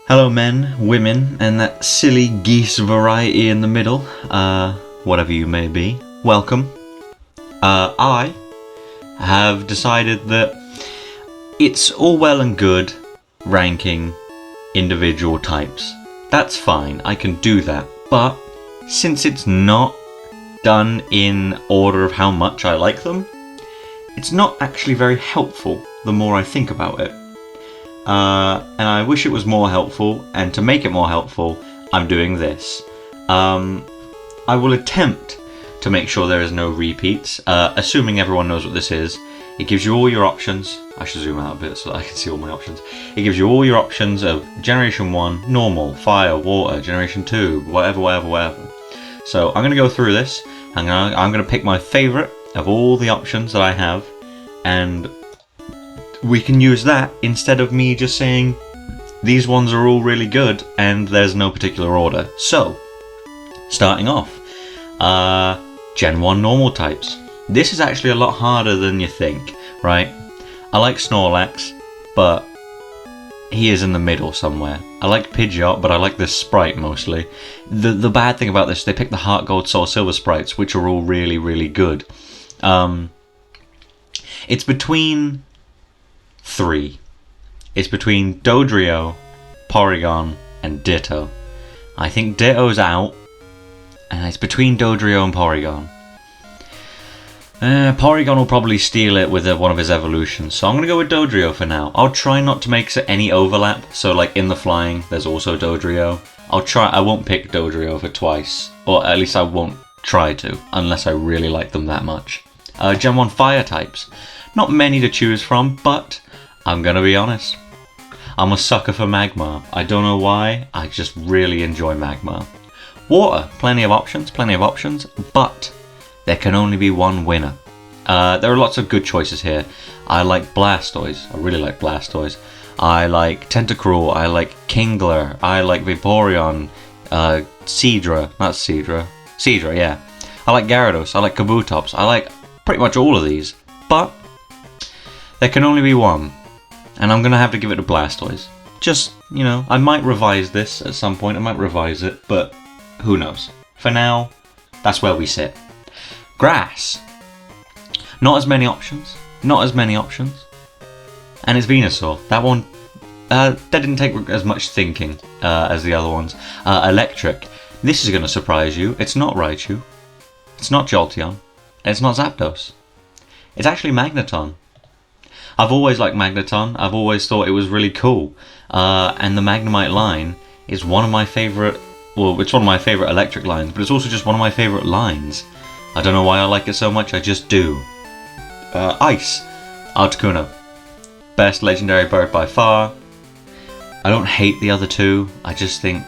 Hello men, women, and that silly geese variety in the middle, whatever you may be, welcome. I have decided that it's all well and good ranking individual types. That's fine, I can do that, but since it's not done in order of how much I like them, it's not actually very helpful the more I think about it. And I wish it was more helpful, and to make it more helpful, I'm doing this. I will attempt to make sure there is no repeats, assuming everyone knows what this is. It gives you all your options. I should zoom out a bit so that I can see all my options. It gives you all your options of Generation 1, Normal, Fire, Water, Generation 2, whatever. So I'm going to go through this. I'm going to pick my favourite of all the options that I have, and we can use that instead of me just saying these ones are all really good and there's no particular order. So, starting off, Gen 1 normal types. This is actually a lot harder than you think, right? I like Snorlax, but he is in the middle somewhere. I like Pidgeot, but I like this sprite mostly. The bad thing about this, they picked the Heart Gold, Soul Silver sprites, which are all really, really good. It's between three. It's between Dodrio, Porygon, and Ditto. I think Ditto's out, and it's between Dodrio and Porygon. Porygon will probably steal it with one of his evolutions, so I'm going to go with Dodrio for now. I'll try not to make any overlap, so like in the flying, there's also Dodrio. I won't pick Dodrio for twice, or at least I won't try to, unless I really like them that much. Gen 1 fire types. Not many to choose from, but I'm gonna be honest, I'm a sucker for Magmar. I don't know why, I just really enjoy Magmar. Water, plenty of options, but there can only be one winner. There are lots of good choices here. I like Blastoise, I really like Blastoise. I like Tentacruel, I like Kingler, I like Vaporeon, Seadra, yeah. I like Gyarados, I like Kabutops, I like pretty much all of these, but there can only be one. And I'm going to have to give it to Blastoise. Just, you know, I might revise this at some point. I might revise it, but who knows. For now, that's where we sit. Grass. Not as many options. And it's Venusaur. That one, that didn't take as much thinking as the other ones. Electric. This is going to surprise you. It's not Raichu. It's not Jolteon. And it's not Zapdos. It's actually Magneton. I've always liked Magneton. I've always thought it was really cool. And the Magnemite line is one of my favourite... Well, it's one of my favourite electric lines, but it's also just one of my favourite lines. I don't know why I like it so much, I just do. Ice. Articuno. Best legendary bird by far. I don't hate the other two. I just think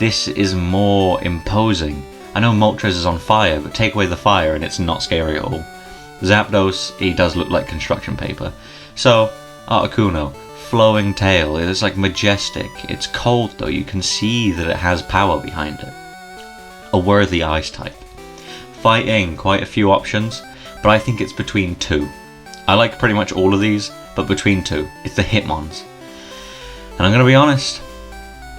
this is more imposing. I know Moltres is on fire, but take away the fire and it's not scary at all. Zapdos, he does look like construction paper. So, Articuno, flowing tail, it's like majestic. It's cold though, you can see that it has power behind it. A worthy ice type. Fighting, quite a few options, but I think it's between two. I like pretty much all of these, but between two. It's the Hitmons. And I'm gonna be honest,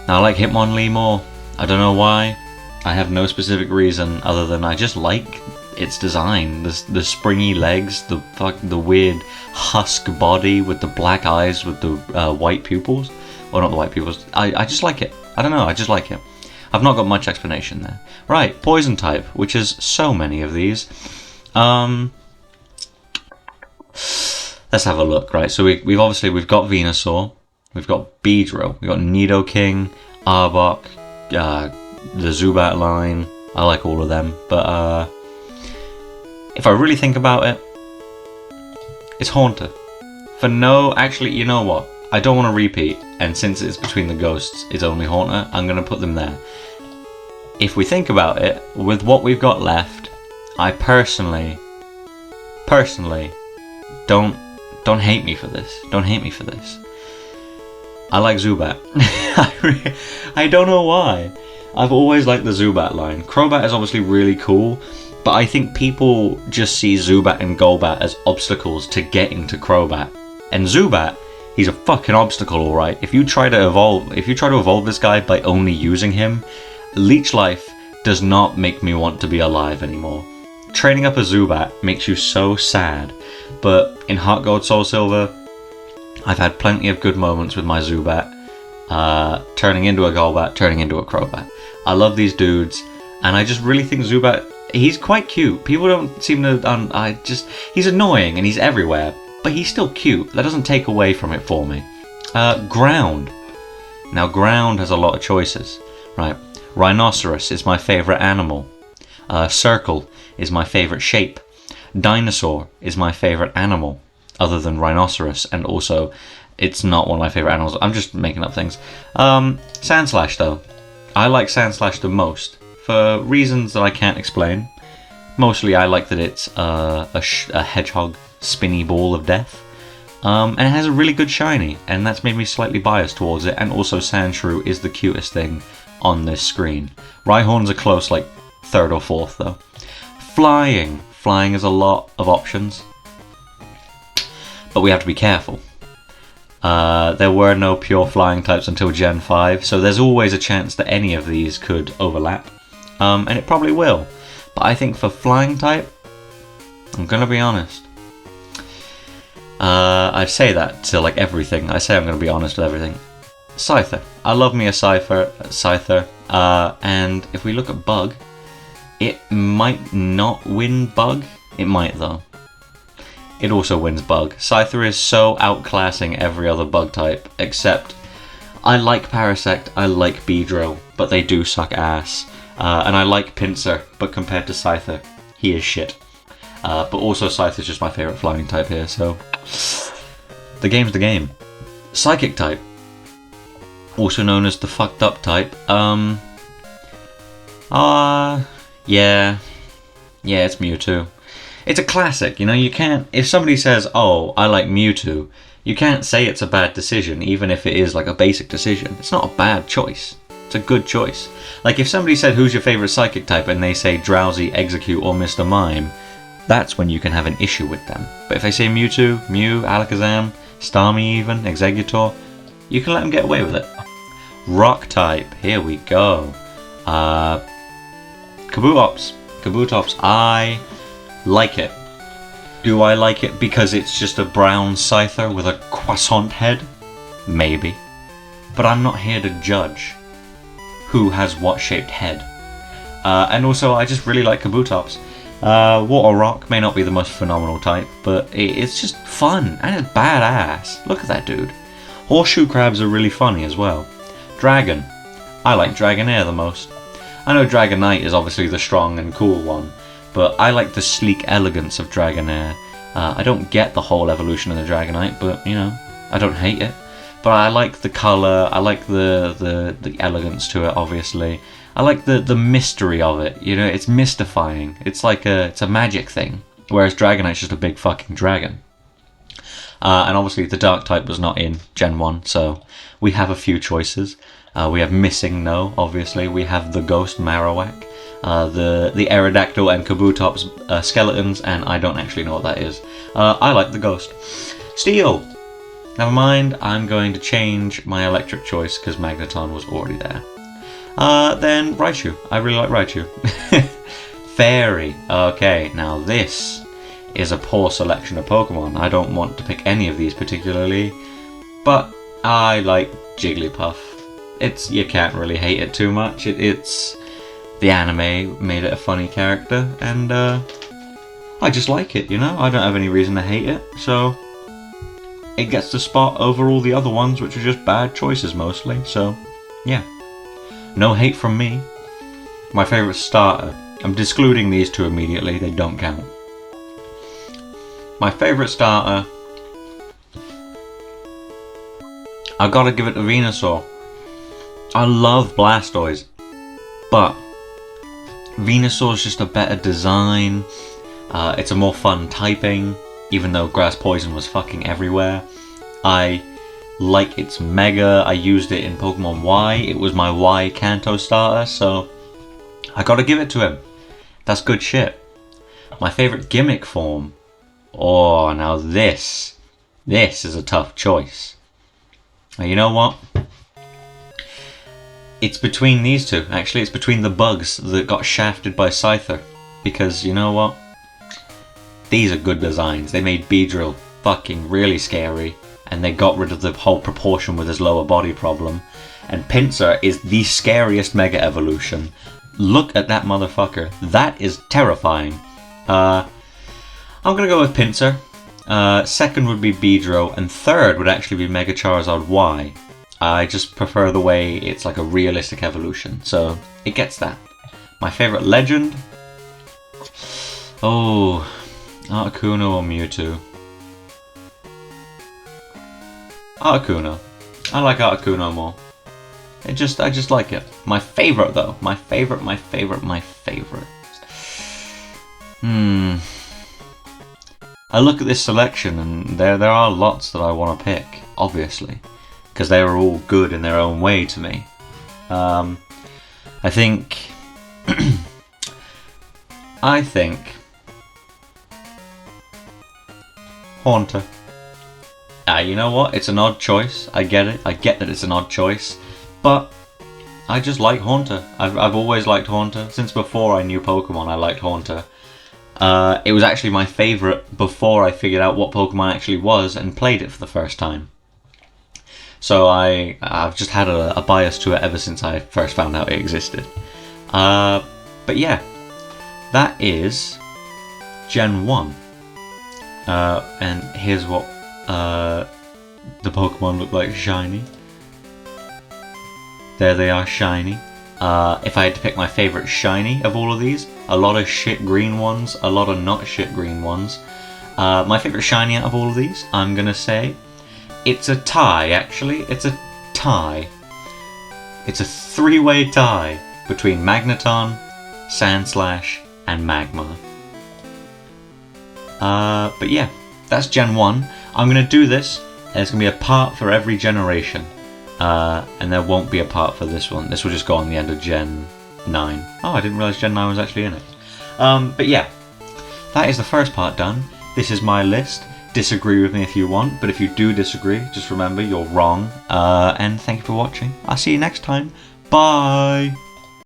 I like Hitmonlee more. I don't know why. I have no specific reason other than I just like its design, the springy legs, the weird husk body with the black eyes with the white pupils. Well, not the white pupils. I just like it. I don't know, I just like it. I've not got much explanation there. Right, poison type, which is so many of these. Let's have a look. Right, so we've got Venusaur, we've got Beedrill, we've got Nidoking, Arbok, the Zubat line. I like all of them, but if I really think about it, it's Haunter. Actually, you know what? I don't want to repeat, and since it's between the ghosts, it's only Haunter, I'm going to put them there. If we think about it, with what we've got left, I personally, don't hate me for this. Don't hate me for this. I like Zubat. I don't know why. I've always liked the Zubat line. Crobat is obviously really cool, but I think people just see Zubat and Golbat as obstacles to getting to Crobat. And Zubat, He's a fucking obstacle, alright. If you try to evolve this guy by only using him, Leech Life does not make me want to be alive anymore. Training up a Zubat makes you so sad, but in Heart Gold Soul Silver, I've had plenty of good moments with my Zubat, turning into a Golbat, turning into a Crobat. I love these dudes, and I just really think Zubat, he's quite cute. People don't seem to, he's annoying and he's everywhere, but he's still cute. That doesn't take away from it for me. Ground. Now, Ground has a lot of choices, right? Rhinoceros is my favourite animal. Circle is my favourite shape. Dinosaur is my favourite animal, other than Rhinoceros, and also, it's not one of my favourite animals. I'm just making up things. Sandslash, though. I like Sandslash the most, for reasons that I can't explain. Mostly, I like that it's a hedgehog spinny ball of death. And it has a really good shiny, and that's made me slightly biased towards it, and also Sandshrew is the cutest thing on this screen. Rhyhorn's a close, like, 3rd or 4th, though. Flying. Flying is a lot of options, but we have to be careful. There were no pure flying types until Gen 5, so there's always a chance that any of these could overlap, and it probably will. But I think for flying type, I'm gonna be honest. I say that to like everything. I say I'm gonna be honest with everything. Scyther. I love me a Scyther, and if we look at Bug, it might not win Bug. It might though. It also wins Bug. Scyther is so outclassing every other Bug type, except I like Parasect, I like Beedrill, but they do suck ass. And I like Pinsir, but compared to Scyther, he is shit. But also Scyther is just my favourite flying type here, so the game's the game. Psychic type, also known as the fucked up type. Yeah, it's Mewtwo. It's a classic, you know, you can't, if somebody says, oh, I like Mewtwo, you can't say it's a bad decision, even if it is like a basic decision. It's not a bad choice. It's a good choice. Like if somebody said, who's your favourite psychic type, and they say Drowsy, Execute, or Mr. Mime, that's when you can have an issue with them. But if they say Mewtwo, Mew, Alakazam, Starmie even, Exeggutor, you can let them get away with it. Rock type, here we go. Kabutops. Kabutops, I like it. Do I like it because it's just a brown Scyther with a croissant head? Maybe. But I'm not here to judge who has what shaped head. And also, I just really like Kabutops. Water Rock may not be the most phenomenal type, but it's just fun, and it's badass. Look at that dude. Horseshoe Crabs are really funny as well. Dragon. I like Dragonair the most. I know Dragonite is obviously the strong and cool one, but I like the sleek elegance of Dragonair. I don't get the whole evolution of the Dragonite, but, you know, I don't hate it. But I like the colour, I like the elegance to it, obviously. I like the mystery of it, you know, it's mystifying. It's like it's a magic thing, whereas Dragonite's just a big fucking dragon. And obviously the Dark type was not in Gen 1, so we have a few choices. We have Missing No, obviously. We have the Ghost Marowak, the Aerodactyl and Kabutops skeletons, and I don't actually know what that is. I like the Ghost. Steel! Never mind, I'm going to change my electric choice because Magneton was already there. Then Raichu. I really like Raichu. Fairy. Okay, now this is a poor selection of Pokemon. I don't want to pick any of these particularly, but I like Jigglypuff. You can't really hate it too much. It's the anime made it a funny character, and I just like it, you know? I don't have any reason to hate it, so it gets the spot over all the other ones, which are just bad choices mostly, so yeah. No hate from me. My favourite starter. I'm discluding these two immediately, they don't count. My favourite starter, I gotta give it to Venusaur. I love Blastoise, but Venusaur's just a better design. It's a more fun typing, even though Grass Poison was fucking everywhere. I like its Mega. I used it in Pokemon Y. It was my Y Kanto starter, so I gotta give it to him. That's good shit. My favourite Gimmick form. Oh, now this is a tough choice. You know what? It's between these two, actually. It's between the bugs that got shafted by Scyther. Because, you know what? These are good designs. They made Beedrill fucking really scary. And they got rid of the whole proportion with his lower body problem. And Pinsir is the scariest Mega Evolution. Look at that motherfucker. That is terrifying. I'm gonna go with Pinsir. Second would be Beedrill. And third would actually be Mega Charizard Y. I just prefer the way it's like a realistic evolution. So, it gets that. My favourite legend? Oh, Articuno or Mewtwo? Articuno. I like Articuno more. I just like it. My favourite though. My favourite. I look at this selection and there are lots that I want to pick, obviously. Because they are all good in their own way to me. I think... Haunter. You know what? It's an odd choice. I get it. I get that it's an odd choice. But I just like Haunter. I've always liked Haunter. Since before I knew Pokemon, I liked Haunter. It was actually my favourite before I figured out what Pokemon actually was and played it for the first time. So I've just had a bias to it ever since I first found out it existed. But yeah, that is Gen 1. And here's what the Pokemon look like shiny. There they are shiny. If I had to pick my favourite shiny of all of these, a lot of shit green ones, a lot of not shit green ones. My favourite shiny out of all of these, I'm gonna say, it's a tie actually, it's a tie. It's a three-way tie between Magneton, Sandslash and Magmar. But yeah, that's Gen 1. I'm gonna do this, and there's gonna be a part for every generation. And there won't be a part for this one. This will just go on the end of Gen 9. Oh, I didn't realise Gen 9 was actually in it. But yeah, that is the first part done. This is my list. Disagree with me if you want, but if you do disagree, just remember you're wrong. And thank you for watching. I'll see you next time. Bye!